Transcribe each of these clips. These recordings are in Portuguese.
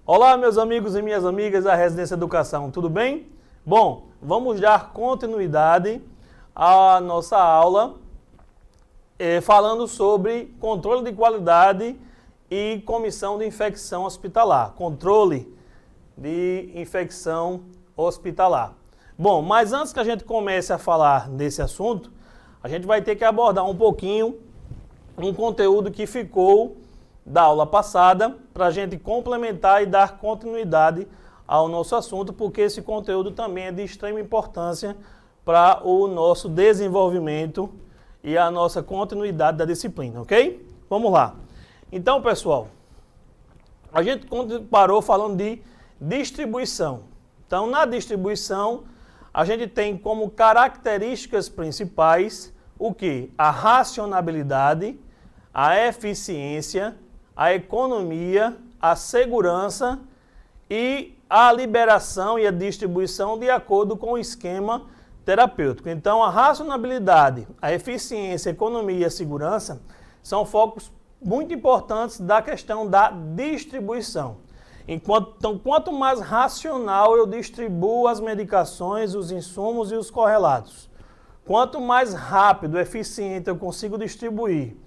Olá, meus amigos e minhas amigas da Residência Educação, tudo bem? Bom, vamos dar continuidade à nossa aula falando sobre controle de qualidade e comissão de infecção hospitalar. Controle de infecção hospitalar. Bom, mas antes que a gente comece a falar desse assunto, a gente vai ter que abordar um pouquinho um conteúdo que ficou da aula passada para a gente complementar e dar continuidade ao nosso assunto, porque esse conteúdo também é de extrema importância para o nosso desenvolvimento e a nossa continuidade da disciplina, ok? Vamos lá. Então, pessoal, a gente parou falando de distribuição. Então, na distribuição, a gente tem como características principais o quê? A racionalidade, a eficiência, a economia, a segurança e a liberação e a distribuição de acordo com o esquema terapêutico. Então, a racionalidade, a eficiência, a economia e a segurança são focos muito importantes da questão da distribuição. Então, quanto mais racional eu distribuo as medicações, os insumos e os correlatos, quanto mais rápido, eficiente eu consigo distribuir,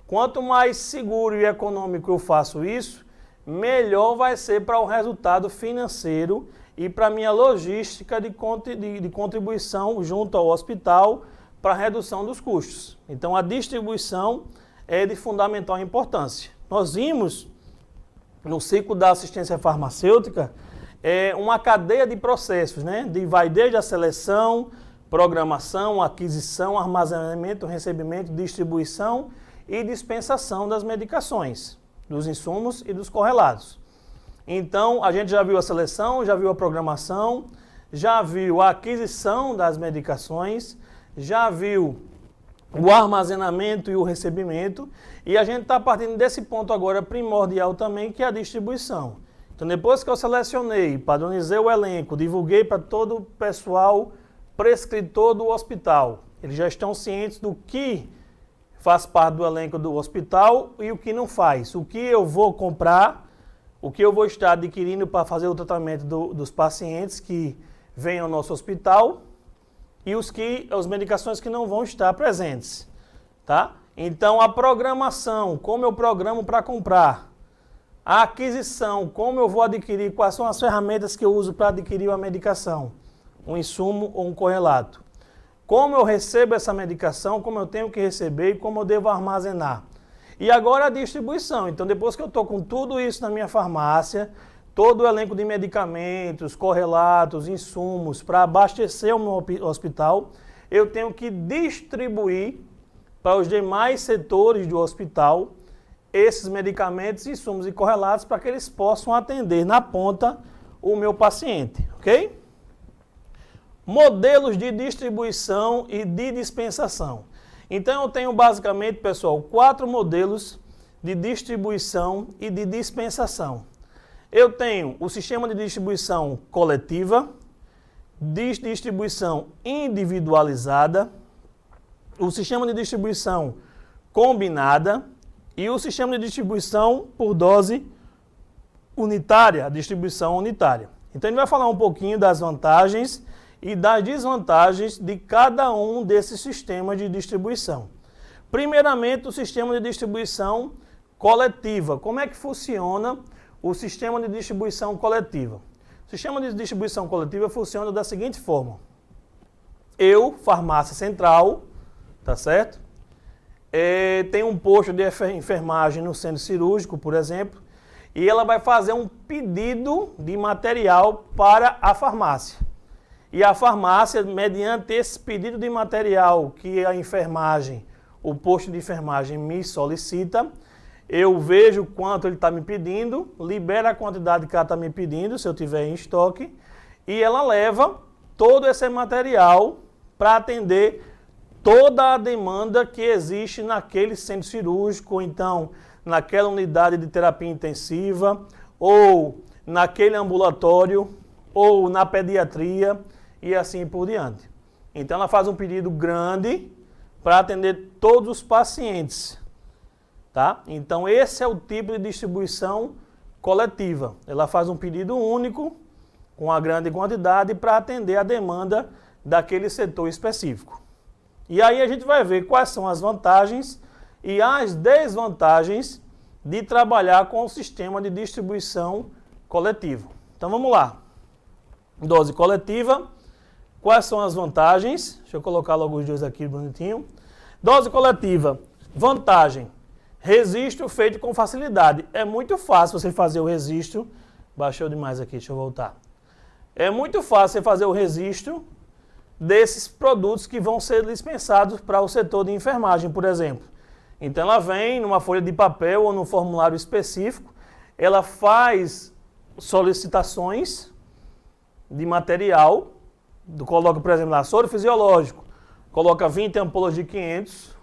quanto mais seguro e econômico eu faço isso, melhor vai ser para o resultado financeiro e para a minha logística de contribuição junto ao hospital para a redução dos custos. Então, a distribuição é de fundamental importância. Nós vimos, no ciclo da assistência farmacêutica, uma cadeia de processos, né? Vai desde a seleção, programação, aquisição, armazenamento, recebimento, distribuição e dispensação das medicações, dos insumos e dos correlatos. Então, a gente já viu a seleção, já viu a programação, já viu a aquisição das medicações, já viu o armazenamento e o recebimento, e a gente está partindo desse ponto agora primordial também, que é a distribuição. Então, depois que eu selecionei, padronizei o elenco, divulguei para todo o pessoal prescritor do hospital, eles já estão cientes do que faz parte do elenco do hospital e o que não faz. O que eu vou comprar, o que eu vou estar adquirindo para fazer o tratamento dos pacientes que vêm ao nosso hospital e as medicações que não vão estar presentes, tá? Então, a programação, como eu programo para comprar. A aquisição, como eu vou adquirir, quais são as ferramentas que eu uso para adquirir uma medicação, um insumo ou um correlato. Como eu recebo essa medicação, como eu tenho que receber e como eu devo armazenar. E agora a distribuição. Então, depois que eu estou com tudo isso na minha farmácia, todo o elenco de medicamentos, correlatos, insumos, para abastecer o meu hospital, eu tenho que distribuir para os demais setores do hospital esses medicamentos, insumos e correlatos para que eles possam atender na ponta o meu paciente, ok? Modelos de distribuição e de dispensação. Então, eu tenho basicamente, pessoal, 4 modelos de distribuição e de dispensação. Eu tenho o sistema de distribuição coletiva, distribuição individualizada, o sistema de distribuição combinada e o sistema de distribuição por dose unitária, a distribuição unitária. Então, a gente vai falar um pouquinho das vantagens e das desvantagens de cada um desses sistemas de distribuição. Primeiramente, o sistema de distribuição coletiva. Como é que funciona o sistema de distribuição coletiva? O sistema de distribuição coletiva funciona da seguinte forma. Eu, farmácia central, tá certo? Tem um posto de enfermagem no centro cirúrgico, por exemplo, e ela vai fazer um pedido de material para a farmácia. E a farmácia, mediante esse pedido de material que a enfermagem, o posto de enfermagem me solicita, eu vejo quanto ele está me pedindo, libera a quantidade que ela está me pedindo, se eu tiver em estoque, e ela leva todo esse material para atender toda a demanda que existe naquele centro cirúrgico, ou então naquela unidade de terapia intensiva, ou naquele ambulatório, ou na pediatria, e assim por diante. Então, ela faz um pedido grande para atender todos os pacientes, tá? Então, esse é o tipo de distribuição coletiva. Ela faz um pedido único, com a grande quantidade, para atender a demanda daquele setor específico. E aí a gente vai ver quais são as vantagens e as desvantagens de trabalhar com o sistema de distribuição coletivo. Então vamos lá. Dose coletiva, quais são as vantagens? Deixa eu colocar logo os dois aqui bonitinho. Dose coletiva, vantagem, registro feito com facilidade. É muito fácil você fazer o registro, baixou demais aqui, deixa eu voltar. É muito fácil você fazer o registro desses produtos que vão ser dispensados para o setor de enfermagem, por exemplo. Então ela vem numa folha de papel ou num formulário específico, ela faz solicitações de material, coloca, por exemplo, lá, soro fisiológico, coloca 20 ampolas de 500,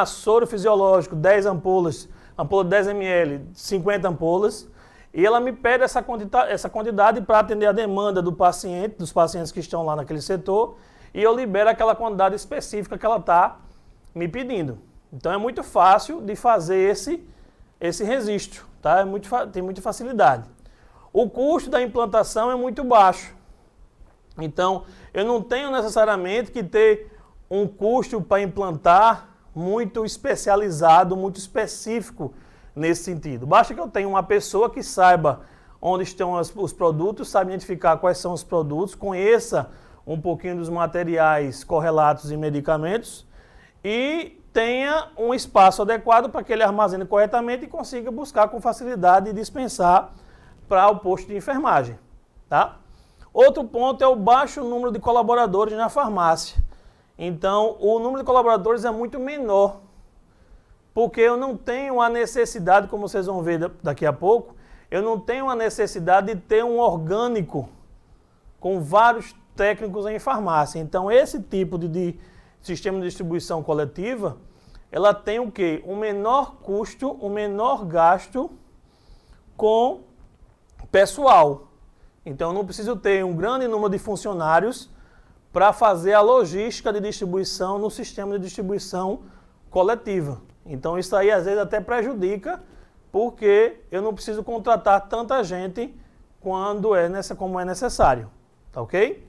soro fisiológico, 10 ampolas, ampola de 10 ml, 50 ampolas, e ela me pede essa quantidade para atender a demanda do paciente, dos pacientes que estão lá naquele setor, e eu libero aquela quantidade específica que ela está me pedindo. Então é muito fácil de fazer esse registro, tá? Tem muita facilidade. O custo da implantação é muito baixo. Então eu não tenho necessariamente que ter um custo para implantar muito especializado, muito específico nesse sentido. Basta que eu tenha uma pessoa que saiba onde estão os produtos, saiba identificar quais são os produtos, conheça um pouquinho dos materiais correlatos e medicamentos e tenha um espaço adequado para que ele armazene corretamente e consiga buscar com facilidade e dispensar para o posto de enfermagem. Tá? Outro ponto é o baixo número de colaboradores na farmácia. Então, o número de colaboradores é muito menor, porque eu não tenho a necessidade, como vocês vão ver daqui a pouco, eu não tenho a necessidade de ter um orgânico com vários técnicos em farmácia. Então, esse tipo de sistema de distribuição coletiva, ela tem o quê? Um menor custo, um menor gasto com pessoal. Então, eu não preciso ter um grande número de funcionários para fazer a logística de distribuição no sistema de distribuição coletiva. Então, isso aí às vezes até prejudica, porque eu não preciso contratar tanta gente como é necessário. Tá ok?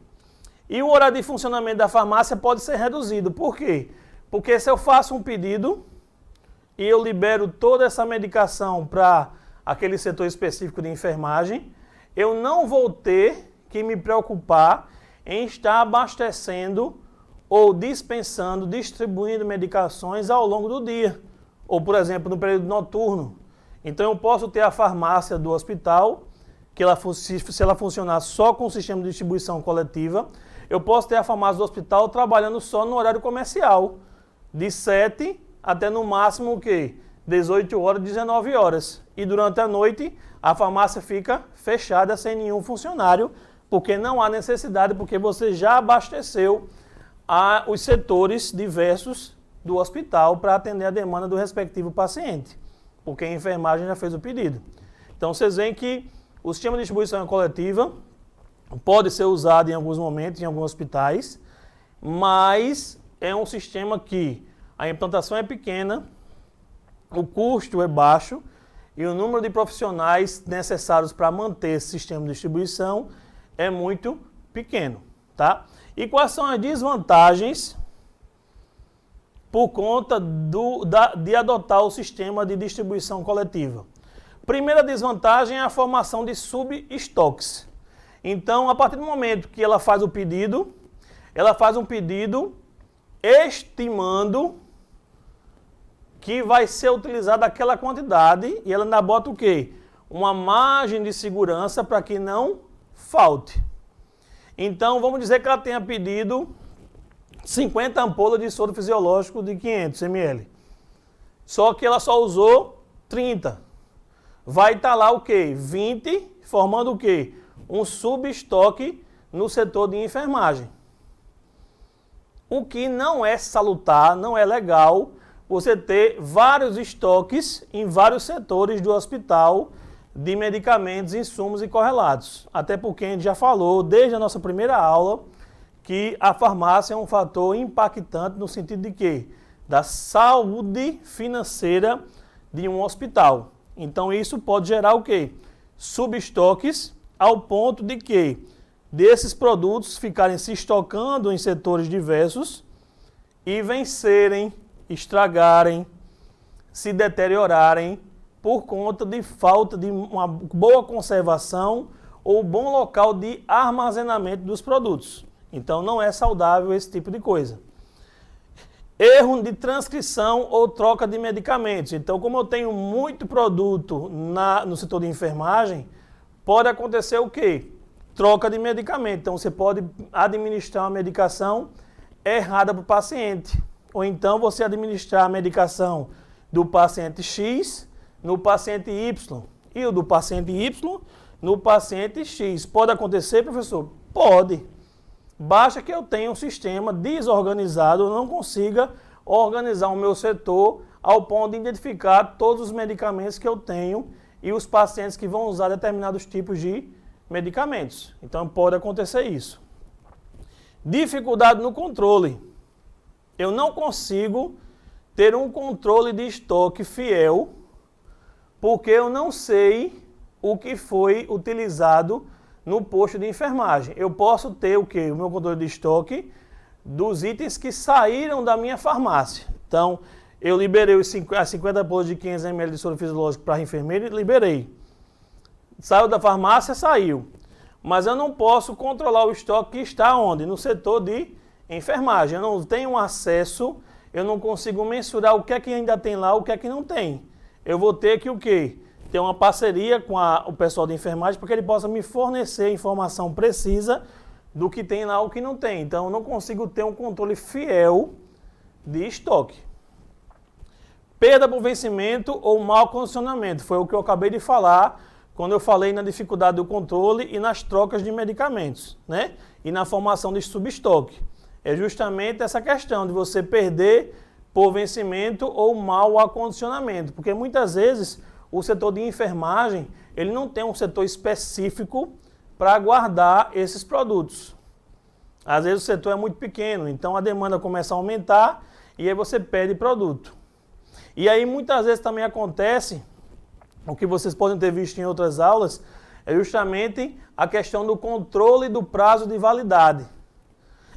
E o horário de funcionamento da farmácia pode ser reduzido. Por quê? Porque se eu faço um pedido e eu libero toda essa medicação para aquele setor específico de enfermagem, eu não vou ter que me preocupar em estar abastecendo ou dispensando, distribuindo medicações ao longo do dia. Ou, por exemplo, no período noturno. Então eu posso ter a farmácia do hospital, que se ela funcionar só com o sistema de distribuição coletiva, eu posso ter a farmácia do hospital trabalhando só no horário comercial, de 7 até no máximo o quê? 18 horas, 19 horas. E durante a noite a farmácia fica fechada sem nenhum funcionário, porque não há necessidade, porque você já abasteceu os setores diversos do hospital para atender a demanda do respectivo paciente, porque a enfermagem já fez o pedido. Então vocês veem que o sistema de distribuição coletiva pode ser usado em alguns momentos, em alguns hospitais, mas é um sistema que a implantação é pequena, o custo é baixo e o número de profissionais necessários para manter esse sistema de distribuição é muito pequeno. Tá? E quais são as desvantagens por conta de adotar o sistema de distribuição coletiva? Primeira desvantagem é a formação de subestoques. Então, a partir do momento que ela faz um pedido estimando que vai ser utilizada aquela quantidade e ela ainda bota o quê? Uma margem de segurança para que não falte. Então, vamos dizer que ela tenha pedido 50 ampolas de soro fisiológico de 500 ml. Só que ela só usou 30. Vai estar lá o quê? 20, formando o quê? Um subestoque no setor de enfermagem. O que não é salutar, não é legal você ter vários estoques em vários setores do hospital de medicamentos, insumos e correlatos. Até porque a gente já falou desde a nossa primeira aula que a farmácia é um fator impactante no sentido de quê? Da saúde financeira de um hospital. Então isso pode gerar o quê? subestoques, ao ponto de que desses produtos ficarem se estocando em setores diversos e vencerem, estragarem, se deteriorarem por conta de falta de uma boa conservação ou bom local de armazenamento dos produtos. Então não é saudável esse tipo de coisa. Erro de transcrição ou troca de medicamentos. Então, como eu tenho muito produto no setor de enfermagem, pode acontecer o quê? Troca de medicamento. Então, você pode administrar uma medicação errada para o paciente. Ou então, você administrar a medicação do paciente X no paciente Y. E o do paciente Y no paciente X. Pode acontecer, professor? Pode. Basta que eu tenha um sistema desorganizado, eu não consiga organizar o meu setor ao ponto de identificar todos os medicamentos que eu tenho e os pacientes que vão usar determinados tipos de medicamentos. Então pode acontecer isso. Dificuldade no controle. Eu não consigo ter um controle de estoque fiel porque eu não sei o que foi utilizado no posto de enfermagem. Eu posso ter o quê? O meu controle de estoque dos itens que saíram da minha farmácia. Então, eu liberei as 50 bolas de 500 ml de soro fisiológico para a enfermeira e liberei. Saiu da farmácia, saiu. Mas eu não posso controlar o estoque que está onde? No setor de enfermagem. Eu não tenho acesso, eu não consigo mensurar o que é que ainda tem lá, o que é que não tem. Eu vou ter que o quê? Ter uma parceria com o pessoal de enfermagem para que ele possa me fornecer informação precisa do que tem lá, o que não tem. Então, eu não consigo ter um controle fiel de estoque. Perda por vencimento ou mau condicionamento. Foi o que eu acabei de falar quando eu falei na dificuldade do controle e nas trocas de medicamentos, né? E na formação de subestoque. É justamente essa questão de você perder por vencimento ou mau acondicionamento. Porque muitas vezes o setor de enfermagem, ele não tem um setor específico para guardar esses produtos. Às vezes o setor é muito pequeno, então a demanda começa a aumentar e aí você perde produto. E aí muitas vezes também acontece, o que vocês podem ter visto em outras aulas, é justamente a questão do controle do prazo de validade.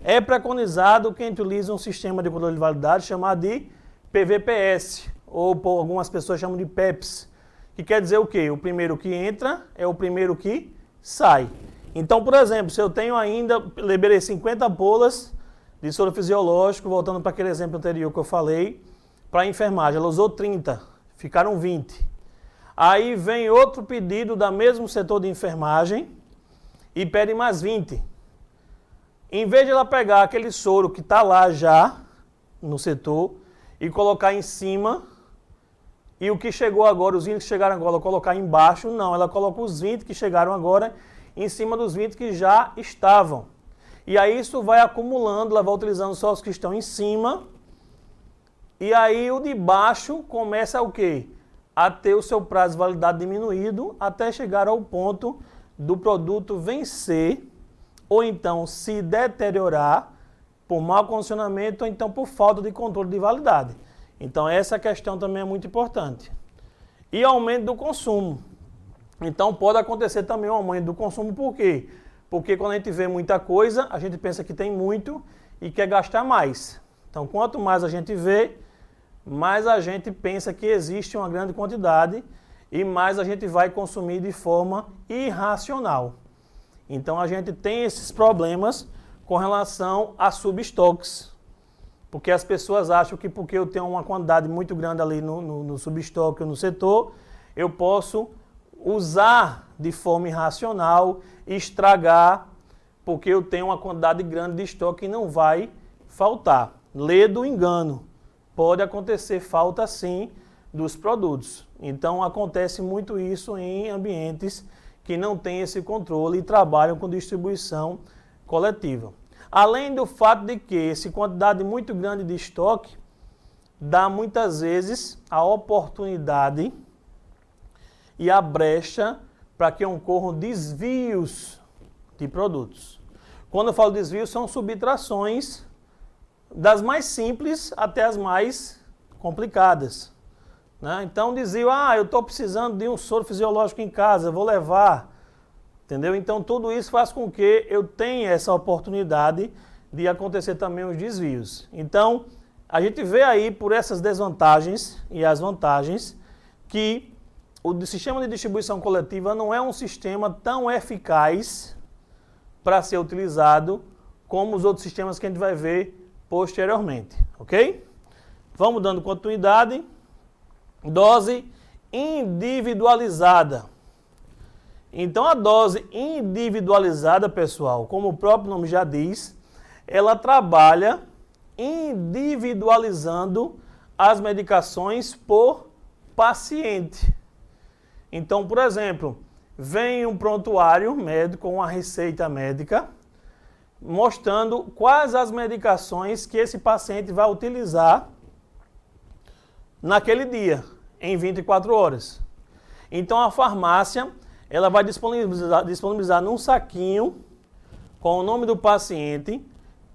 É preconizado que a gente utilize um sistema de controle de validade chamado de PVPS, ou por algumas pessoas chamam de PEPS, que quer dizer o quê? O primeiro que entra é o primeiro que sai. Então, por exemplo, se eu tenho ainda, liberei 50 bolas de soro fisiológico, voltando para aquele exemplo anterior que eu falei, para a enfermagem, ela usou 30, ficaram 20. Aí vem outro pedido da mesmo setor de enfermagem e pede mais 20. Em vez de ela pegar aquele soro que está lá já no setor e colocar em cima, e o que chegou agora, os 20 que chegaram agora, colocar embaixo, não, ela coloca os 20 que chegaram agora em cima dos 20 que já estavam. E aí isso vai acumulando, ela vai utilizando só os que estão em cima, e aí o de baixo começa o quê? A ter o seu prazo de validade diminuído até chegar ao ponto do produto vencer ou então se deteriorar por mau condicionamento ou então por falta de controle de validade. Então essa questão também é muito importante. E aumento do consumo. Então pode acontecer também um aumento do consumo, por quê? Porque quando a gente vê muita coisa, a gente pensa que tem muito e quer gastar mais. Então quanto mais a gente vê, mais a gente pensa que existe uma grande quantidade e mais a gente vai consumir de forma irracional. Então a gente tem esses problemas com relação a subestoques. Porque as pessoas acham que porque eu tenho uma quantidade muito grande ali no subestoque ou no setor, eu posso usar de forma irracional, estragar, porque eu tenho uma quantidade grande de estoque e não vai faltar. Lê do engano. Pode acontecer falta sim dos produtos. Então acontece muito isso em ambientes que não têm esse controle e trabalham com distribuição coletiva. Além do fato de que essa quantidade muito grande de estoque dá muitas vezes a oportunidade e a brecha para que ocorram desvios de produtos. Quando eu falo desvios, são subtrações das mais simples até as mais complicadas, né? Então diziam, eu estou precisando de um soro fisiológico em casa, vou levar. Entendeu? Então tudo isso faz com que eu tenha essa oportunidade de acontecer também os desvios. Então, a gente vê aí por essas desvantagens e as vantagens que o sistema de distribuição coletiva não é um sistema tão eficaz para ser utilizado como os outros sistemas que a gente vai ver posteriormente, ok? Vamos dando continuidade. Dose individualizada. Então, a dose individualizada, pessoal, como o próprio nome já diz, ela trabalha individualizando as medicações por paciente. Então, por exemplo, vem um prontuário médico com uma receita médica mostrando quais as medicações que esse paciente vai utilizar naquele dia, em 24 horas. Então, a farmácia ela vai disponibilizar num saquinho com o nome do paciente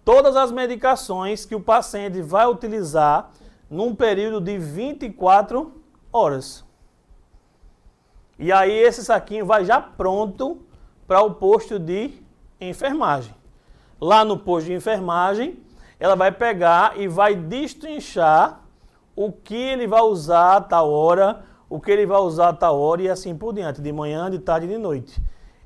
todas as medicações que o paciente vai utilizar num período de 24 horas. E aí esse saquinho vai já pronto para o posto de enfermagem. Lá no posto de enfermagem, ela vai pegar e vai destrinchar o que ele vai usar a tal hora, o que ele vai usar a tal hora e assim por diante, de manhã, de tarde e de noite.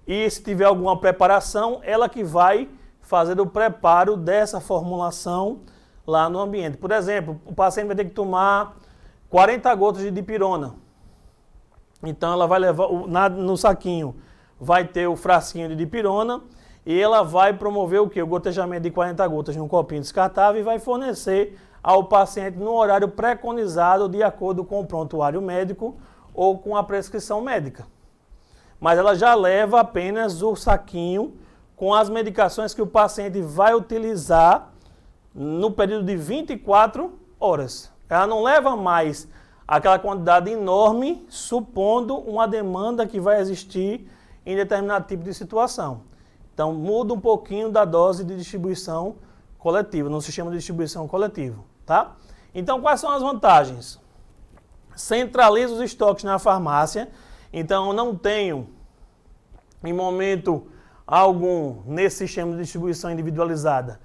E se tiver alguma preparação, ela que vai fazer o preparo dessa formulação lá no ambiente. Por exemplo, o paciente vai ter que tomar 40 gotas de dipirona. Então ela vai levar, no saquinho vai ter o frasquinho de dipirona e ela vai promover o quê? O gotejamento de 40 gotas num copinho descartável e vai fornecer ao paciente no horário preconizado de acordo com o prontuário médico ou com a prescrição médica. Mas ela já leva apenas o saquinho com as medicações que o paciente vai utilizar no período de 24 horas. Ela não leva mais aquela quantidade enorme, supondo uma demanda que vai existir em determinado tipo de situação. Então, muda um pouquinho da dose de distribuição coletiva, no sistema de distribuição coletivo, tá? Então, quais são as vantagens? Centraliza os estoques na farmácia, então eu não tenho, em momento algum, nesse sistema de distribuição individualizada,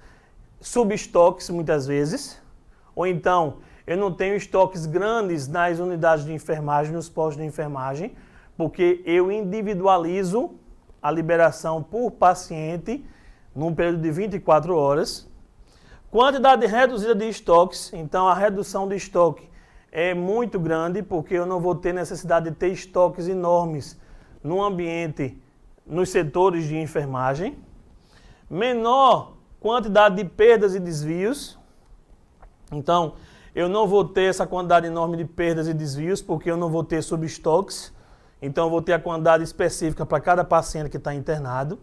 subestoques muitas vezes, ou então eu não tenho estoques grandes nas unidades de enfermagem, nos postos de enfermagem, porque eu individualizo a liberação por paciente num período de 24 horas. Quantidade reduzida de estoques, então a redução de estoque é muito grande, porque eu não vou ter necessidade de ter estoques enormes no ambiente, nos setores de enfermagem. Menor quantidade de perdas e desvios, então eu não vou ter essa quantidade enorme de perdas e desvios, porque eu não vou ter subestoques, então eu vou ter a quantidade específica para cada paciente que está internado.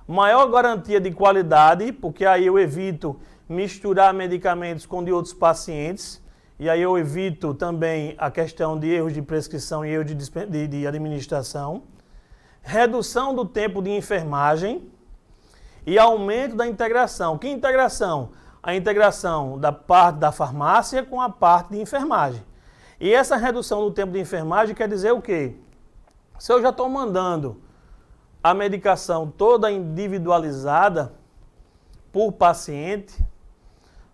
Maior garantia de qualidade, porque aí eu evito misturar medicamentos com de outros pacientes, e aí eu evito também a questão de erros de prescrição e erros de administração. Redução do tempo de enfermagem e aumento da integração. Que integração? A integração da parte da farmácia com a parte de enfermagem. E essa redução do tempo de enfermagem quer dizer o quê? Se eu já estou mandando a medicação toda individualizada por paciente,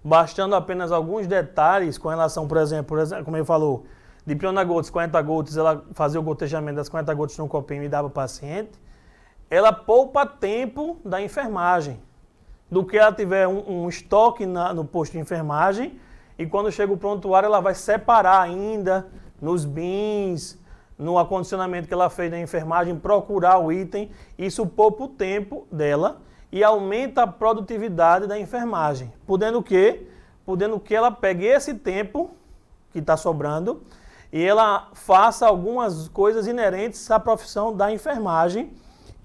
bastando apenas alguns detalhes com relação, por exemplo, como ele falou, dipirona gotas, 40 gotas, ela fazia o gotejamento das 40 gotas num copinho e dava para o paciente, ela poupa tempo da enfermagem, do que ela tiver um estoque no posto de enfermagem, e quando chega o prontuário ela vai separar ainda nos bins, no acondicionamento que ela fez na enfermagem, procurar o item, isso poupa o tempo dela e aumenta a produtividade da enfermagem, podendo que ela pegue esse tempo que está sobrando e ela faça algumas coisas inerentes à profissão da enfermagem,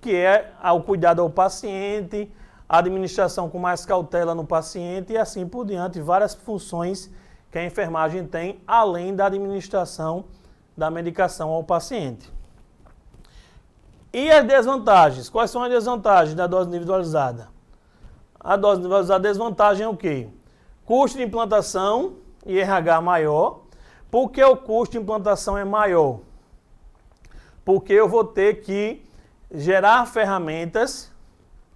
que é o cuidado ao paciente, a administração com mais cautela no paciente e assim por diante, várias funções que a enfermagem tem, além da administração da medicação ao paciente. E as desvantagens? Quais são as desvantagens da dose individualizada? A dose individualizada, a desvantagem é o quê? Custo de implantação e RH maior, Por que o custo de implantação é maior? Porque eu vou ter que gerar ferramentas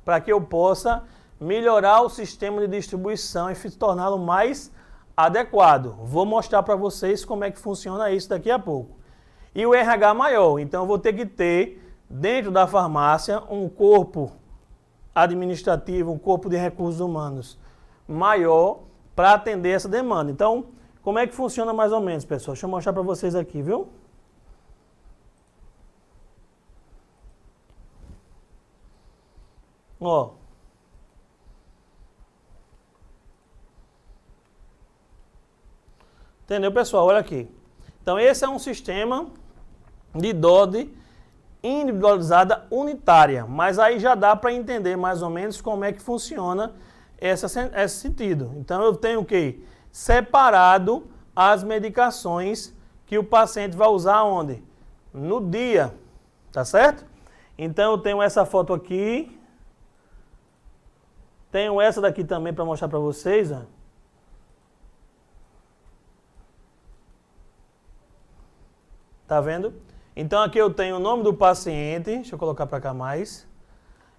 para que eu possa melhorar o sistema de distribuição e torná-lo mais adequado. Vou mostrar para vocês como é que funciona isso daqui a pouco. E o RH maior, então eu vou ter que ter dentro da farmácia um corpo administrativo, um corpo de recursos humanos maior para atender essa demanda. Então, como é que funciona mais ou menos, pessoal? Deixa eu mostrar para vocês aqui, viu? Ó. Entendeu, pessoal? Olha aqui. Então, esse é um sistema de dose individualizada unitária, mas aí já dá para entender mais ou menos como é que funciona esse sentido. Então, eu tenho o quê? Separado as medicações que o paciente vai usar onde? No dia, tá certo? Então, eu tenho essa foto aqui, tenho essa daqui também para mostrar para vocês, ó. Tá vendo? Então aqui eu tenho o nome do paciente, deixa eu colocar para cá mais.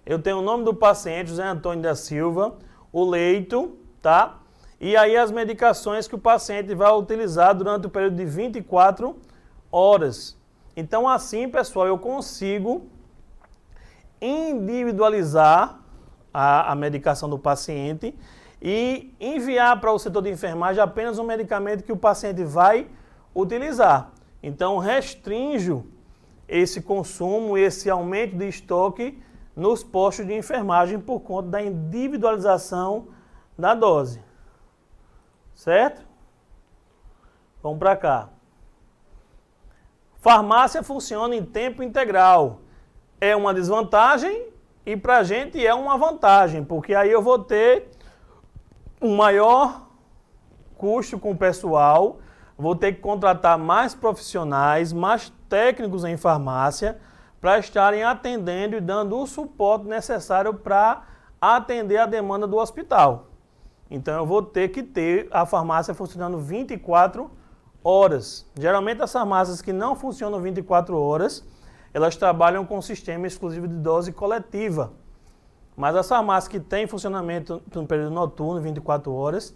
Eu tenho o nome do paciente, José Antônio da Silva, o leito, tá? E aí as medicações que o paciente vai utilizar durante o período de 24 horas. Então assim, pessoal, eu consigo individualizar a medicação do paciente e enviar para o setor de enfermagem apenas um medicamento que o paciente vai utilizar. Então, restringo esse consumo, esse aumento de estoque nos postos de enfermagem por conta da individualização da dose. Certo? Vamos para cá. Farmácia funciona em tempo integral. É uma desvantagem e para a gente é uma vantagem, porque aí eu vou ter um maior custo com o pessoal, vou ter que contratar mais profissionais, mais técnicos em farmácia para estarem atendendo e dando o suporte necessário para atender a demanda do hospital. Então eu vou ter que ter a farmácia funcionando 24 horas. Geralmente as farmácias que não funcionam 24 horas, elas trabalham com sistema exclusivo de dose coletiva. Mas as farmácias que têm funcionamento no período noturno, 24 horas,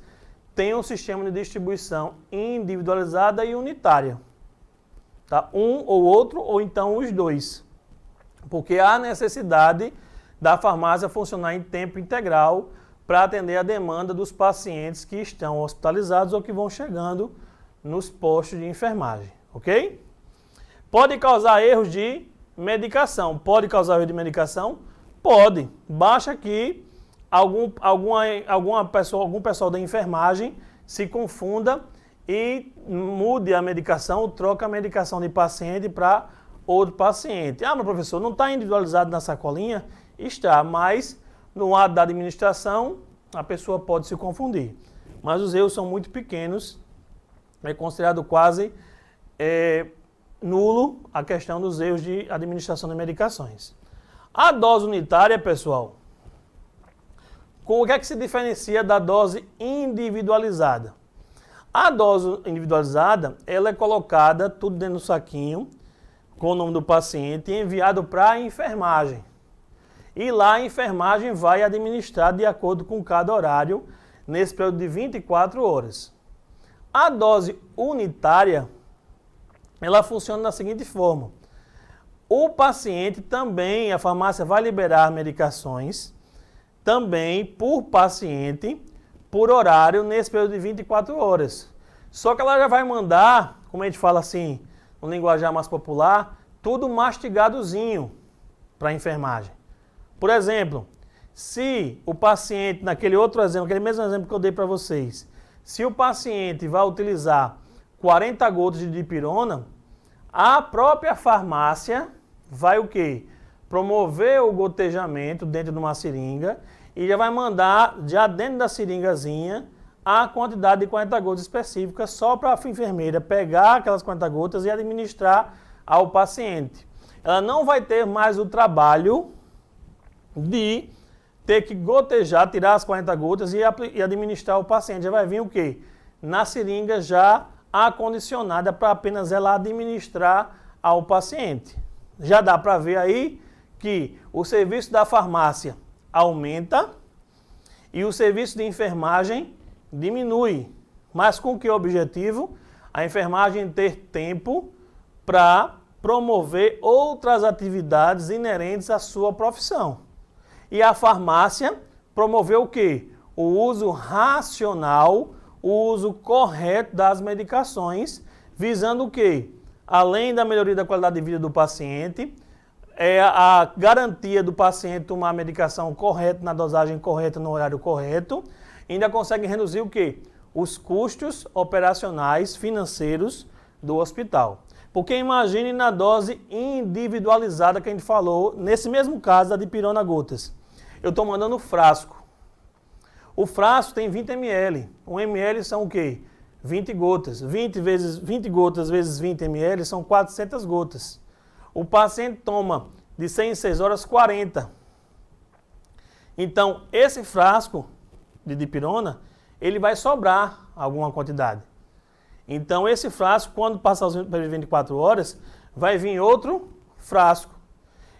tem um sistema de distribuição individualizada e unitária. Tá? Um ou outro, ou então os dois. Porque há necessidade da farmácia funcionar em tempo integral para atender a demanda dos pacientes que estão hospitalizados ou que vão chegando nos postos de enfermagem. Ok? Pode causar erros de medicação. Pode causar erro de medicação? Pode. Basta que algum pessoal da enfermagem se confunda e mude a medicação, ou troca a medicação de paciente para outro paciente. Ah, mas professor, não está individualizado na sacolinha? Está, mas no ato da administração a pessoa pode se confundir. Mas os erros são muito pequenos, é considerado quase nulo a questão dos erros de administração de medicações. A dose unitária, pessoal, com o que é que se diferencia da dose individualizada? A dose individualizada, ela é colocada tudo dentro do saquinho, com o nome do paciente, e enviado para a enfermagem. E lá a enfermagem vai administrar de acordo com cada horário, nesse período de 24 horas. A dose unitária, ela funciona da seguinte forma. O paciente também, a farmácia vai liberar medicações, também por paciente, por horário, nesse período de 24 horas. Só que ela já vai mandar, como a gente fala assim, no linguajar mais popular, tudo mastigadozinho para a enfermagem. Por exemplo, se o paciente, naquele outro exemplo, aquele mesmo exemplo que eu dei para vocês, se o paciente vai utilizar 40 gotas de dipirona, a própria farmácia vai o quê? Promover o gotejamento dentro de uma seringa e já vai mandar, já dentro da seringazinha, a quantidade de 40 gotas específicas só para a enfermeira pegar aquelas 40 gotas e administrar ao paciente. Ela não vai ter mais o trabalho de ter que gotejar, tirar as 40 gotas e administrar ao paciente. Já vai vir o quê? Na seringa já acondicionada para apenas ela administrar ao paciente. Já dá para ver aí que o serviço da farmácia aumenta e o serviço de enfermagem diminui. Mas com que objetivo? A enfermagem ter tempo para promover outras atividades inerentes à sua profissão. E a farmácia promover o quê? O uso racional, o uso correto das medicações, visando o quê? Além da melhoria da qualidade de vida do paciente, a garantia do paciente tomar a medicação correta, na dosagem correta, no horário correto, ainda consegue reduzir o quê? Os custos operacionais financeiros do hospital. Porque imagine na dose individualizada que a gente falou, nesse mesmo caso da dipirona gotas. Eu estou mandando frasco. O frasco tem 20 ml. 1 ml são o quê? 20 gotas. 20 gotas vezes 20 ml são 400 gotas. O paciente toma de 100 em 6 horas 40. Então, esse frasco de dipirona, ele vai sobrar alguma quantidade. Então, esse frasco, quando passar as 24 horas, vai vir outro frasco.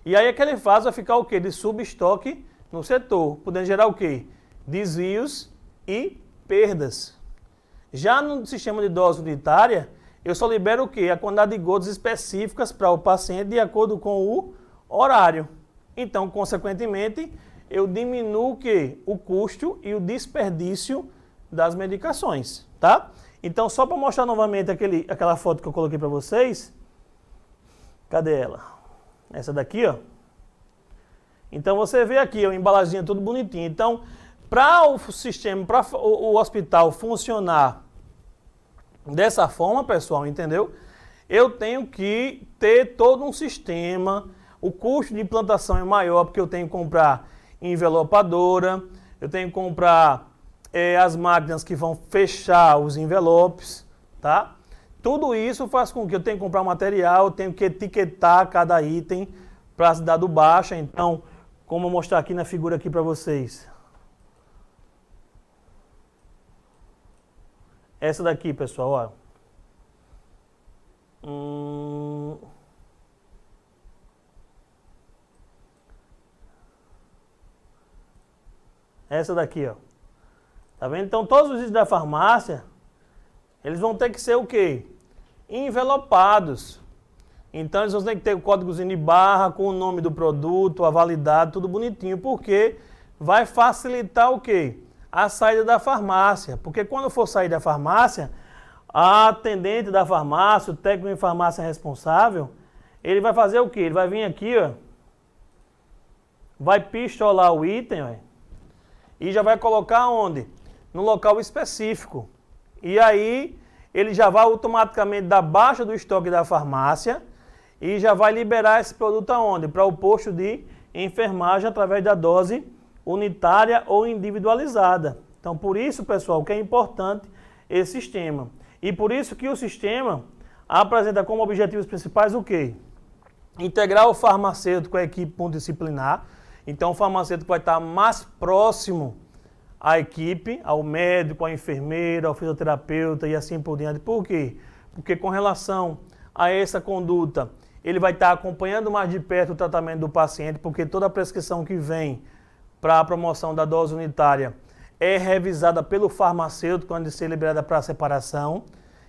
E aí, aquele frasco vai ficar o quê? De subestoque no setor, podendo gerar o quê? Desvios e perdas. Já no sistema de dose unitária, eu só libero o quê? A quantidade de gotas específicas para o paciente de acordo com o horário. Então, consequentemente, eu diminuo o quê? O custo e o desperdício das medicações, tá? Então, só para mostrar novamente aquela foto que eu coloquei para vocês. Cadê ela? Essa daqui, ó. Então, você vê aqui, a embalaginha tudo bonitinho. Então, para o sistema, para o hospital funcionar dessa forma, pessoal, entendeu? Eu tenho que ter todo um sistema. O custo de implantação é maior porque eu tenho que comprar envelopadora, eu tenho que comprar as máquinas que vão fechar os envelopes, tá? Tudo isso faz com que eu tenha que comprar material, eu tenho que etiquetar cada item para se dar do baixa. Então, como eu mostrar aqui na figura aqui para vocês. Essa daqui, pessoal, ó. Essa daqui, ó. Tá vendo? Então, todos os itens da farmácia, eles vão ter que ser o quê? Envelopados. Então, eles vão ter que ter o códigozinho de barra com o nome do produto, a validade, tudo bonitinho, porque vai facilitar o quê? A saída da farmácia. Porque quando for sair da farmácia, a atendente da farmácia, o técnico de farmácia responsável, ele vai fazer o quê? Ele vai vir aqui, ó, vai pistolar o item, ó, e já vai colocar onde? No local específico. E aí, ele já vai automaticamente dar baixa do estoque da farmácia e já vai liberar esse produto aonde? Para o posto de enfermagem através da dose unitária ou individualizada. Então, por isso, pessoal, que é importante esse sistema. E por isso que o sistema apresenta como objetivos principais o quê? Integrar o farmacêutico à equipe multidisciplinar. Então, o farmacêutico vai estar mais próximo à equipe, ao médico, à enfermeira, ao fisioterapeuta e assim por diante. Por quê? Porque com relação a essa conduta, ele vai estar acompanhando mais de perto o tratamento do paciente, porque toda a prescrição que vem para a promoção da dose unitária é revisada pelo farmacêutico antes de ser liberada para a separação.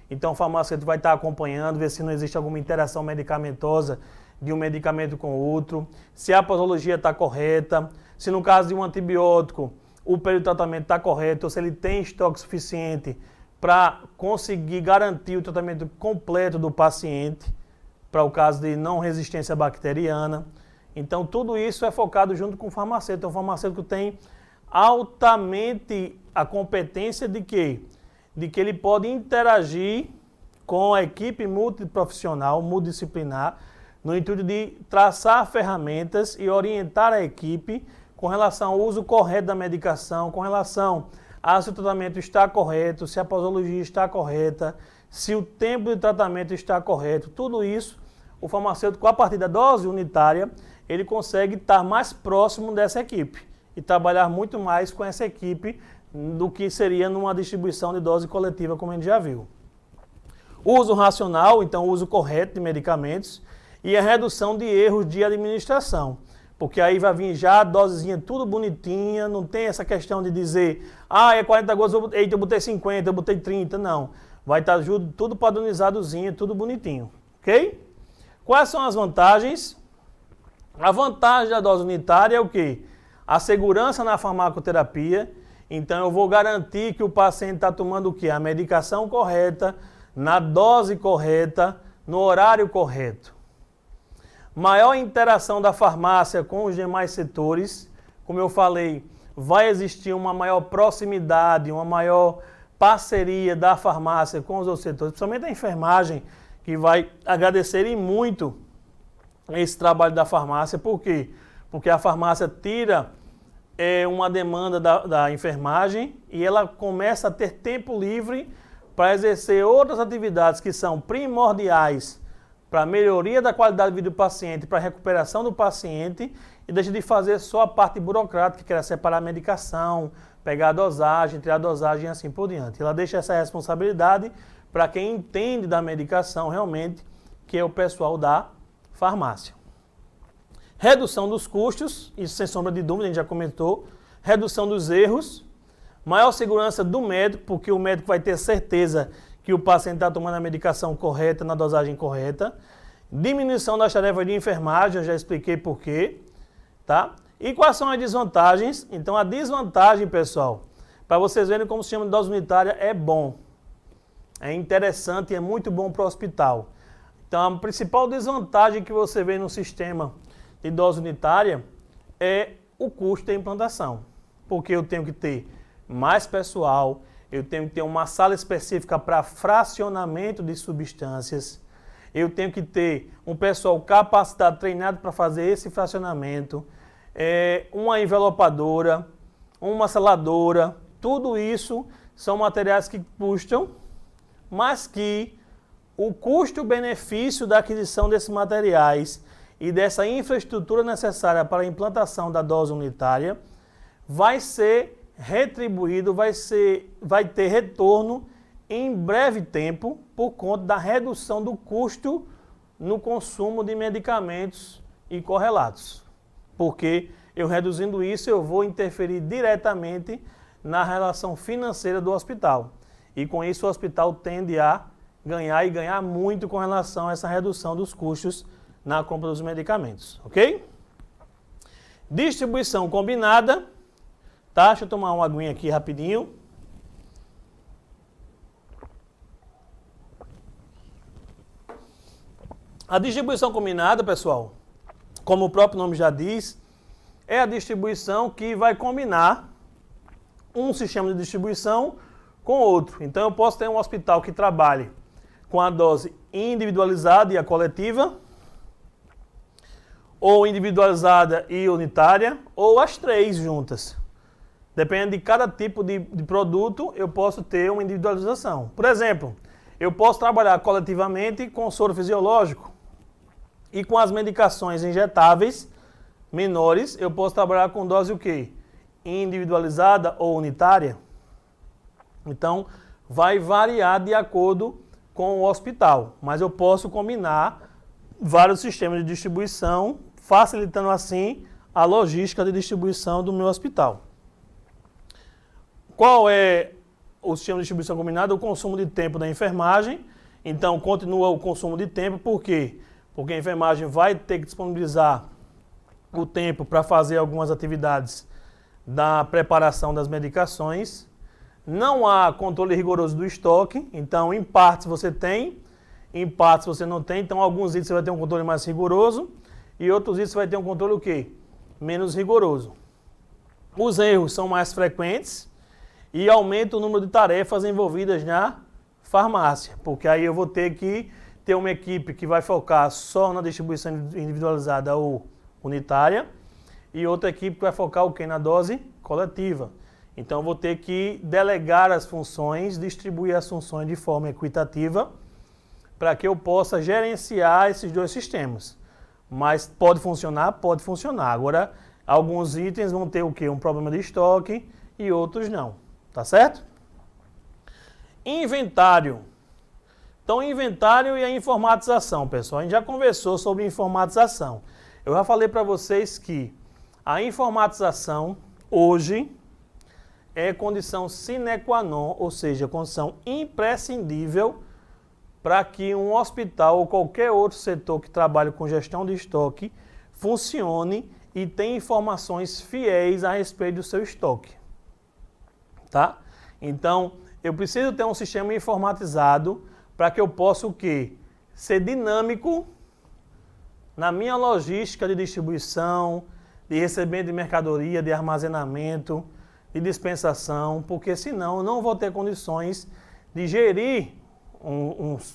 Então, o farmacêutico vai estar acompanhando, ver se não existe alguma interação medicamentosa de um medicamento com o outro, se a posologia está correta, se no caso de um antibiótico o período de tratamento está correto, ou se ele tem estoque suficiente para conseguir garantir o tratamento completo do paciente, para o caso de não resistência bacteriana. Então, tudo isso é focado junto com o farmacêutico. Então, o farmacêutico tem altamente a competência de quê? De que ele pode interagir com a equipe multiprofissional, multidisciplinar, no intuito de traçar ferramentas e orientar a equipe com relação ao uso correto da medicação, com relação a se o tratamento está correto, se a posologia está correta, se o tempo de tratamento está correto. Tudo isso, o farmacêutico, a partir da dose unitária, ele consegue estar mais próximo dessa equipe e trabalhar muito mais com essa equipe do que seria numa distribuição de dose coletiva, como a gente já viu. Uso racional, então uso correto de medicamentos. E a redução de erros de administração. Porque aí vai vir já a dosezinha tudo bonitinha, não tem essa questão de dizer, é 40 gotas, eita, eu botei 50, eu botei 30, não. Vai estar tudo padronizadozinho, tudo bonitinho, ok? Quais são as vantagens? A vantagem da dose unitária é o quê? A segurança na farmacoterapia. Então eu vou garantir que o paciente está tomando o quê? A medicação correta, na dose correta, no horário correto. Maior interação da farmácia com os demais setores. Como eu falei, vai existir uma maior proximidade, uma maior parceria da farmácia com os outros setores, principalmente a enfermagem, que vai agradecer e muito esse trabalho da farmácia. Por quê? Porque a farmácia tira uma demanda da enfermagem e ela começa a ter tempo livre para exercer outras atividades que são primordiais para a melhoria da qualidade de vida do paciente, para a recuperação do paciente, e deixa de fazer só a parte burocrática, que era separar a medicação, pegar a dosagem, tirar a dosagem e assim por diante. Ela deixa essa responsabilidade para quem entende da medicação realmente, que é o pessoal da farmácia. Redução dos custos, isso sem sombra de dúvida, a gente já comentou. Redução dos erros, maior segurança do médico, porque o médico vai ter certeza que o paciente está tomando a medicação correta, na dosagem correta. Diminuição das tarefas de enfermagem, eu já expliquei por quê. Tá? E quais são as desvantagens? Então, a desvantagem, pessoal, para vocês verem como o sistema de dose unitária é bom. É interessante e é muito bom para o hospital. Então, a principal desvantagem que você vê no sistema de dose unitária é o custo da implantação. Porque eu tenho que ter mais pessoal, eu tenho que ter uma sala específica para fracionamento de substâncias, eu tenho que ter um pessoal capacitado, treinado para fazer esse fracionamento, uma envelopadora, uma seladora, tudo isso são materiais que custam, mas que o custo-benefício da aquisição desses materiais e dessa infraestrutura necessária para a implantação da dose unitária vai ser retribuído, vai ter retorno em breve tempo por conta da redução do custo no consumo de medicamentos e correlatos. Porque eu reduzindo isso, eu vou interferir diretamente na relação financeira do hospital. E com isso o hospital tende a ganhar e ganhar muito com relação a essa redução dos custos na compra dos medicamentos, ok? Distribuição combinada. Tá? Deixa eu tomar uma aguinha aqui rapidinho. A distribuição combinada, pessoal, como o próprio nome já diz, é a distribuição que vai combinar um sistema de distribuição com outro. Então eu posso ter um hospital que trabalhe com a dose individualizada e a coletiva, ou individualizada e unitária, ou as três juntas. Dependendo de cada tipo de produto, eu posso ter uma individualização. Por exemplo, eu posso trabalhar coletivamente com soro fisiológico e com as medicações injetáveis menores, eu posso trabalhar com dose o quê? Individualizada ou unitária. Então, vai variar de acordo com o hospital, mas eu posso combinar vários sistemas de distribuição, facilitando assim a logística de distribuição do meu hospital. Qual é o sistema de distribuição combinado? O consumo de tempo da enfermagem. Então, continua o consumo de tempo. Por quê? Porque a enfermagem vai ter que disponibilizar o tempo para fazer algumas atividades da preparação das medicações. Não há controle rigoroso do estoque. Então, em partes você tem, em partes você não tem. Então, alguns itens você vai ter um controle mais rigoroso e outros itens você vai ter um controle o quê? Menos rigoroso. Os erros são mais frequentes e aumenta o número de tarefas envolvidas na farmácia, porque aí eu vou ter que ter uma equipe que vai focar só na distribuição individualizada ou unitária e outra equipe que vai focar o quê? Na dose coletiva. Então eu vou ter que delegar as funções, distribuir as funções de forma equitativa para que eu possa gerenciar esses dois sistemas. Mas pode funcionar? Pode funcionar. Agora, alguns itens vão ter o quê? Um problema de estoque e outros não. Tá certo? Inventário. Então, o inventário e a informatização, pessoal. A gente já conversou sobre informatização. Eu já falei para vocês que a informatização, hoje, é condição sine qua non, ou seja, condição imprescindível para que um hospital ou qualquer outro setor que trabalhe com gestão de estoque funcione e tenha informações fiéis a respeito do seu estoque. Tá? Então, eu preciso ter um sistema informatizado para que eu possa o quê? Ser dinâmico na minha logística de distribuição, de recebimento de mercadoria, de armazenamento, de dispensação, porque senão eu não vou ter condições de gerir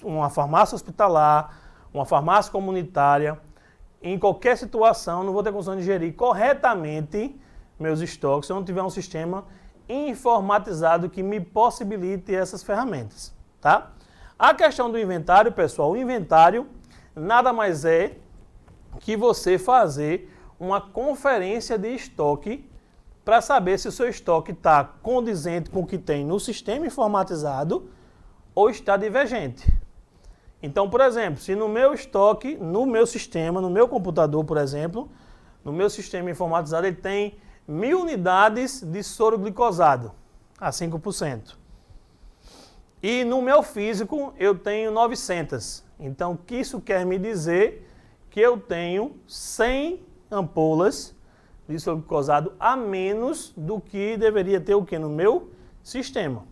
uma farmácia hospitalar, uma farmácia comunitária, em qualquer situação, não vou ter condições de gerir corretamente meus estoques se eu não tiver um sistema informatizado que me possibilite essas ferramentas, tá? A questão do inventário, pessoal, o inventário nada mais é que você fazer uma conferência de estoque para saber se o seu estoque está condizente com o que tem no sistema informatizado ou está divergente. Então, por exemplo, se no meu estoque, no meu sistema, no meu computador, por exemplo, no meu sistema informatizado, ele tem 1000 unidades de soro glicosado a 5%. E no meu físico eu tenho 900. Então, o que isso quer me dizer? Que eu tenho 100 ampolas de soro glicosado a menos do que deveria ter o que no meu sistema.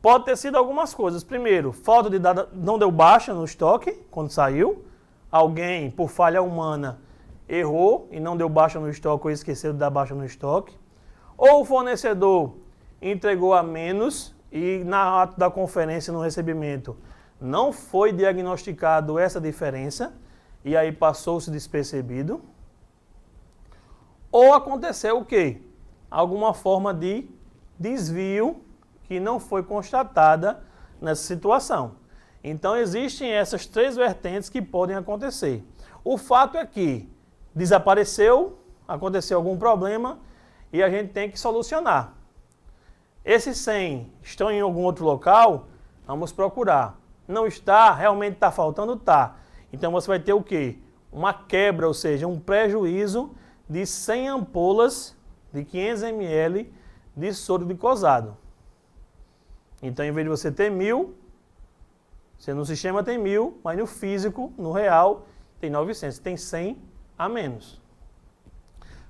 Pode ter sido algumas coisas. Primeiro, falta de data, não deu baixa no estoque quando saiu. Alguém, por falha humana, errou e não deu baixa no estoque ou esqueceu de dar baixa no estoque. Ou o fornecedor entregou a menos e na ata da conferência no recebimento não foi diagnosticado essa diferença e aí passou-se despercebido. Ou aconteceu o quê? Alguma forma de desvio que não foi constatada nessa situação. Então, existem essas 3 vertentes que podem acontecer. O fato é que desapareceu, aconteceu algum problema e a gente tem que solucionar. Esses 100 estão em algum outro local? Vamos procurar. Não está? Realmente está faltando? Tá. Então, você vai ter o quê? Uma quebra, ou seja, um prejuízo de 100 ampolas de 500 ml de soro glicosado. Então, em vez de você ter 1000, você no sistema tem 1000, mas no físico, no real, tem 900. Tem 100 a menos.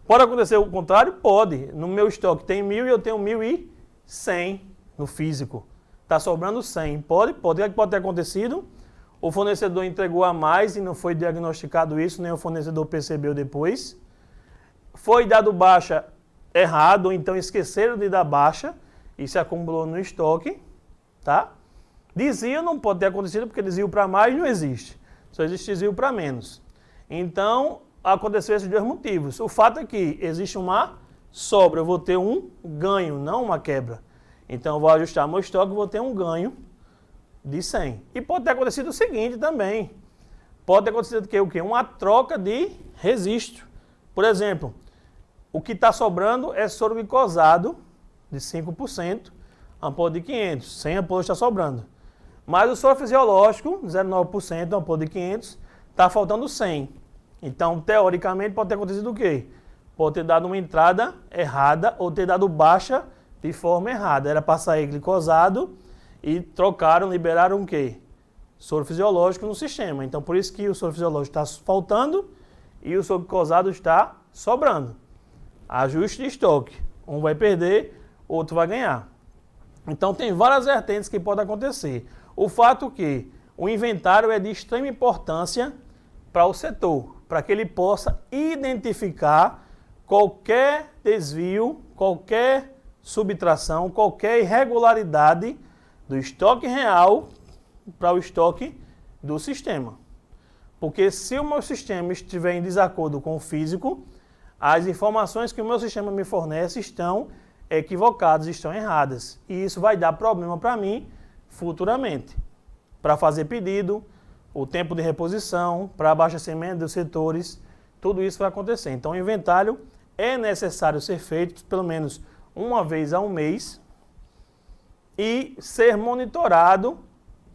Pode acontecer o contrário? Pode. No meu estoque tem 1000 e eu tenho 1100 no físico. Está sobrando 100. Pode ter acontecido. O fornecedor entregou a mais e não foi diagnosticado isso, nem o fornecedor percebeu depois. Foi dado baixa errado, ou então esqueceram de dar baixa e se acumulou no estoque, tá? Desvio não pode ter acontecido porque desvio para mais não existe. Só existe desvio para menos. Então, aconteceu esses 2 motivos. O fato é que existe uma sobra, eu vou ter um ganho, não uma quebra. Então, eu vou ajustar meu estoque e vou ter um ganho de 100. E pode ter acontecido o seguinte também. Pode ter acontecido o quê? Uma troca de registro. Por exemplo, o que está sobrando é soro glicosado de 5%, ampola de 500. 100 ampolas está sobrando. Mas o soro fisiológico, 0,9%, ampola de 500, está faltando 100. Então, teoricamente, pode ter acontecido o quê? Pode ter dado uma entrada errada ou ter dado baixa de forma errada. Era para sair glicosado e trocaram, liberaram o quê? Soro fisiológico no sistema. Então, por isso que o soro fisiológico está faltando e o soro glicosado está sobrando. Ajuste de estoque. Um vai perder, outro vai ganhar. Então, tem várias vertentes que podem acontecer. O fato é que o inventário é de extrema importância para o setor, para que ele possa identificar qualquer desvio, qualquer subtração, qualquer irregularidade do estoque real para o estoque do sistema. Porque se o meu sistema estiver em desacordo com o físico, as informações que o meu sistema me fornece estão equivocadas, estão erradas. E isso vai dar problema para mim futuramente. Para fazer pedido, o tempo de reposição, para abastecimento dos setores, tudo isso vai acontecer. Então, o inventário é necessário ser feito pelo menos uma vez ao mês e ser monitorado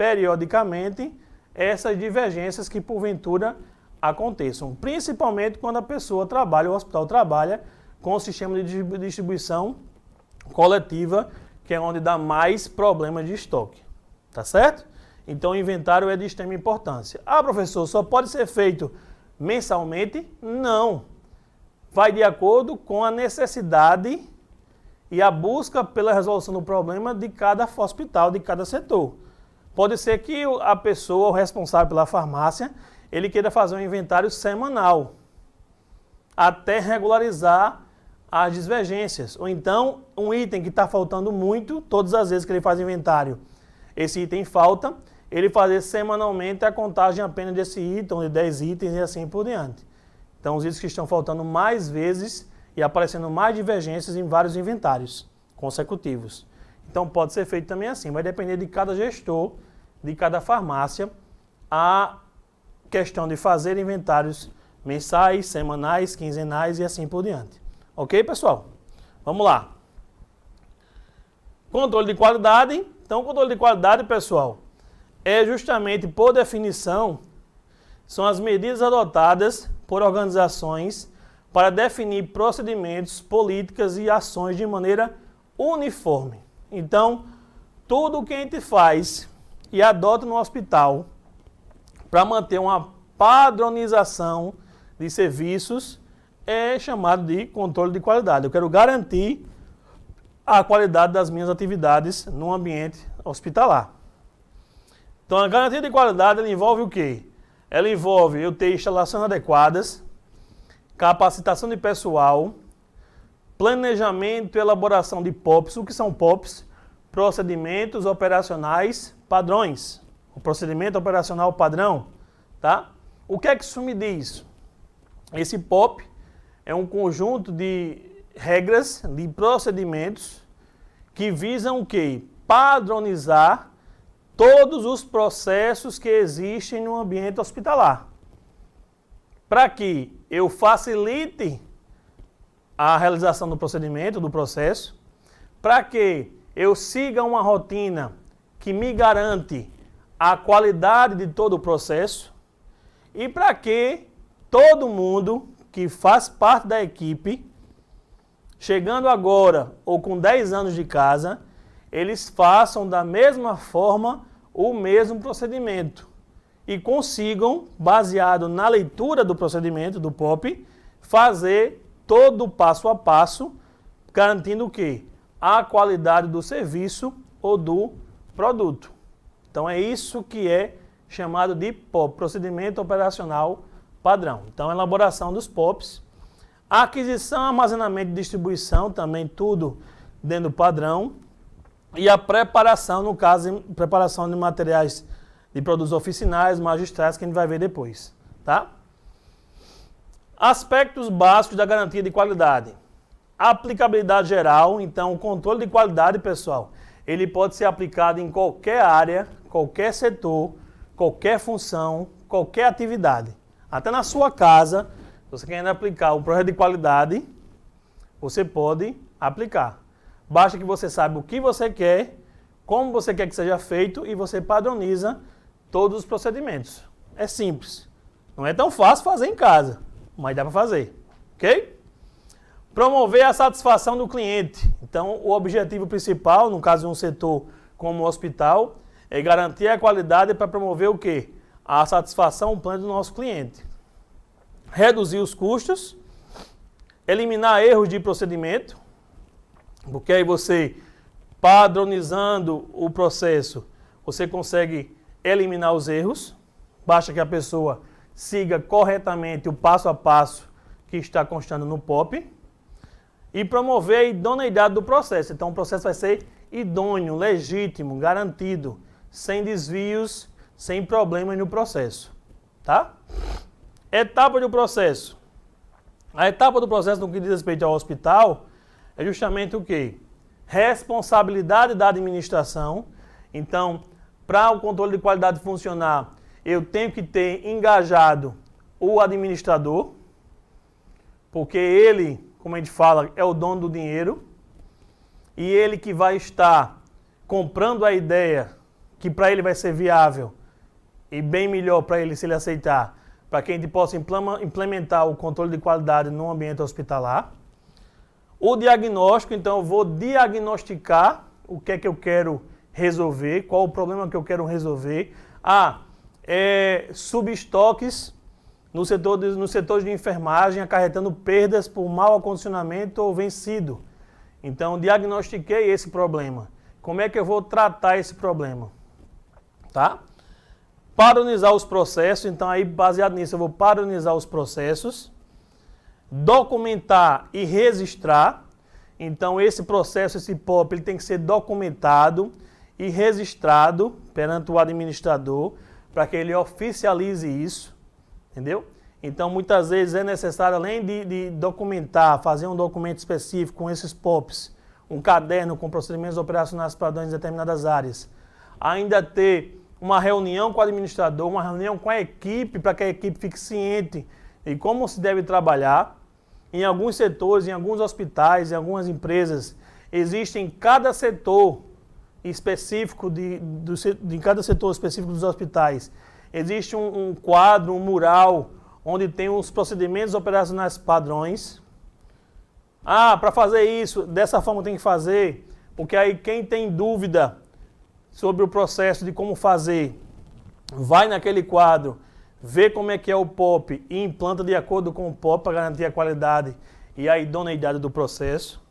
periodicamente essas divergências que porventura aconteçam, principalmente quando a pessoa trabalha, o hospital trabalha com o sistema de distribuição coletiva, que é onde dá mais problemas de estoque, tá certo? Então o inventário é de extrema importância. Ah, professor, só pode ser feito mensalmente? Não. Vai de acordo com a necessidade e a busca pela resolução do problema de cada hospital, de cada setor. Pode ser que a pessoa, o responsável pela farmácia, ele queira fazer um inventário semanal, até regularizar as divergências. Ou então, um item que está faltando muito, todas as vezes que ele faz inventário, esse item falta, ele fazer semanalmente a contagem apenas desse item, de 10 itens e assim por diante. Então, os itens que estão faltando mais vezes e aparecendo mais divergências em vários inventários consecutivos. Então, pode ser feito também assim, vai depender de cada gestor, de cada farmácia, a questão de fazer inventários mensais, semanais, quinzenais e assim por diante. Ok, pessoal? Vamos lá. Controle de qualidade. Então, o controle de qualidade, pessoal, é justamente, por definição, são as medidas adotadas por organizações para definir procedimentos, políticas e ações de maneira uniforme. Então, tudo o que a gente faz e adota no hospital para manter uma padronização de serviços é chamado de controle de qualidade. Eu quero garantir a qualidade das minhas atividades no ambiente hospitalar. Então, a garantia de qualidade ela envolve o quê? Ela envolve eu ter instalações adequadas, capacitação de pessoal, planejamento e elaboração de POPs. O que são POPs? Procedimentos operacionais padrões. O procedimento operacional padrão, tá? O que é que isso me diz? Esse POP é um conjunto de regras, de procedimentos que visam o quê? Padronizar todos os processos que existem no ambiente hospitalar. Para que eu facilite a realização do procedimento, do processo, para que eu siga uma rotina que me garante a qualidade de todo o processo e para que todo mundo que faz parte da equipe, chegando agora ou com 10 anos de casa, eles façam da mesma forma o mesmo procedimento e consigam, baseado na leitura do procedimento, do POP, fazer todo o passo a passo, garantindo o quê? A qualidade do serviço ou do produto. Então é isso que é chamado de POP, Procedimento Operacional Padrão. Então, a elaboração dos POPs, aquisição, armazenamento e distribuição, também tudo dentro do padrão, e a preparação, no caso, preparação de materiais de produtos oficinais, magistrais, que a gente vai ver depois, tá? Aspectos básicos da garantia de qualidade. Aplicabilidade geral, então o controle de qualidade, pessoal, ele pode ser aplicado em qualquer área, qualquer setor, qualquer função, qualquer atividade. Até na sua casa, se você quer aplicar o projeto de qualidade, você pode aplicar. Basta que você saiba o que você quer, como você quer que seja feito e você padroniza todos os procedimentos. É simples. Não é tão fácil fazer em casa, mas dá para fazer. Ok? Promover a satisfação do cliente. Então, o objetivo principal, no caso de um setor como o hospital, é garantir a qualidade para promover o quê? A satisfação plena do nosso cliente. Reduzir os custos, eliminar erros de procedimento, porque aí você, padronizando o processo, você consegue eliminar os erros. Basta que a pessoa siga corretamente o passo a passo que está constando no POP. E promover a idoneidade do processo. Então, o processo vai ser idôneo, legítimo, garantido, sem desvios, sem problemas no processo. Tá? Etapa do processo. A etapa do processo, no que diz respeito ao hospital, é justamente o quê? Responsabilidade da administração. Então, para o controle de qualidade funcionar, eu tenho que ter engajado o administrador, porque ele, como a gente fala, é o dono do dinheiro, e ele que vai estar comprando a ideia que para ele vai ser viável e bem melhor para ele se ele aceitar, para que a gente possa implementar o controle de qualidade no ambiente hospitalar. O diagnóstico, então eu vou diagnosticar o que é que eu quero resolver, qual o problema que eu quero resolver. Subestoques nos setores de enfermagem acarretando perdas por mau acondicionamento ou vencido. Então, diagnostiquei esse problema. Como é que eu vou tratar esse problema? Tá? Padronizar os processos. Então, aí, baseado nisso, eu vou padronizar os processos. Documentar e registrar. Então, esse processo, esse POP, ele tem que ser documentado e registrado perante o administrador para que ele oficialize isso. Entendeu? Então, muitas vezes é necessário, além de documentar, fazer um documento específico com esses POPs, um caderno com procedimentos operacionais padrões em determinadas áreas, ainda ter uma reunião com o administrador, uma reunião com a equipe, para que a equipe fique ciente de como se deve trabalhar. Em alguns setores, em alguns hospitais, em algumas empresas, existe em cada setor específico, de cada setor específico dos hospitais, existe um quadro, um mural, onde tem os procedimentos operacionais padrões. Para fazer isso, dessa forma tem que fazer, porque aí quem tem dúvida sobre o processo de como fazer, vai naquele quadro, vê como é que é o POP e implanta de acordo com o POP para garantir a qualidade e a idoneidade do processo.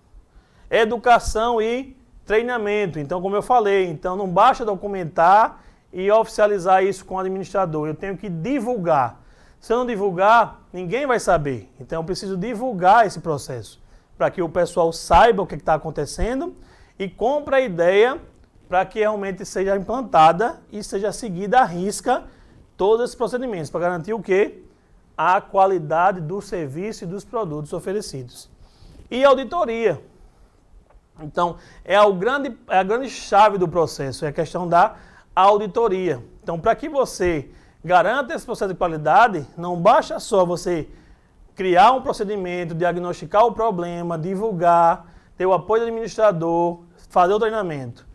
Educação e treinamento. Então, como eu falei, então não basta documentar e oficializar isso com o administrador. Eu tenho que divulgar. Se eu não divulgar, ninguém vai saber. Então eu preciso divulgar esse processo para que o pessoal saiba o que está acontecendo e compre a ideia para que realmente seja implantada e seja seguida à risca todos esses procedimentos, para garantir o quê? A qualidade do serviço e dos produtos oferecidos. E auditoria. Então, é a grande chave do processo, é a questão da auditoria. Então, para que você garanta esse processo de qualidade, não basta só você criar um procedimento, diagnosticar o problema, divulgar, ter o apoio do administrador, fazer o treinamento.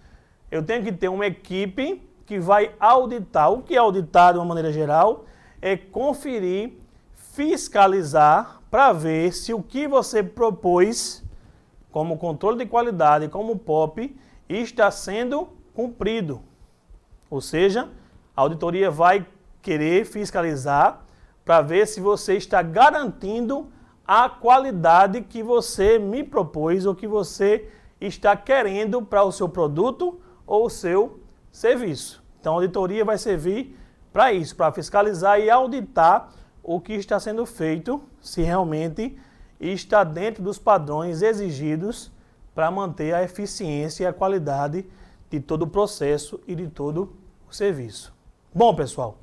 Eu tenho que ter uma equipe que vai auditar. O que é auditar de uma maneira geral é conferir, fiscalizar para ver se o que você propôs como controle de qualidade, como POP, está sendo cumprido. Ou seja, a auditoria vai querer fiscalizar para ver se você está garantindo a qualidade que você me propôs ou que você está querendo para o seu produto ou o seu serviço. Então, a auditoria vai servir para isso, para fiscalizar e auditar o que está sendo feito, se realmente está dentro dos padrões exigidos para manter a eficiência e a qualidade de todo o processo e de todo o serviço. Bom, pessoal,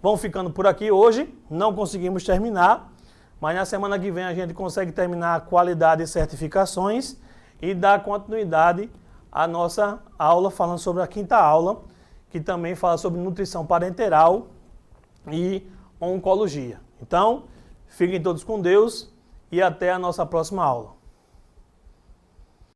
vamos ficando por aqui hoje. Não conseguimos terminar, mas na semana que vem a gente consegue terminar a qualidade e certificações e dar continuidade à nossa aula, falando sobre a quinta aula, que também fala sobre nutrição parenteral e oncologia. Então, fiquem todos com Deus e até a nossa próxima aula.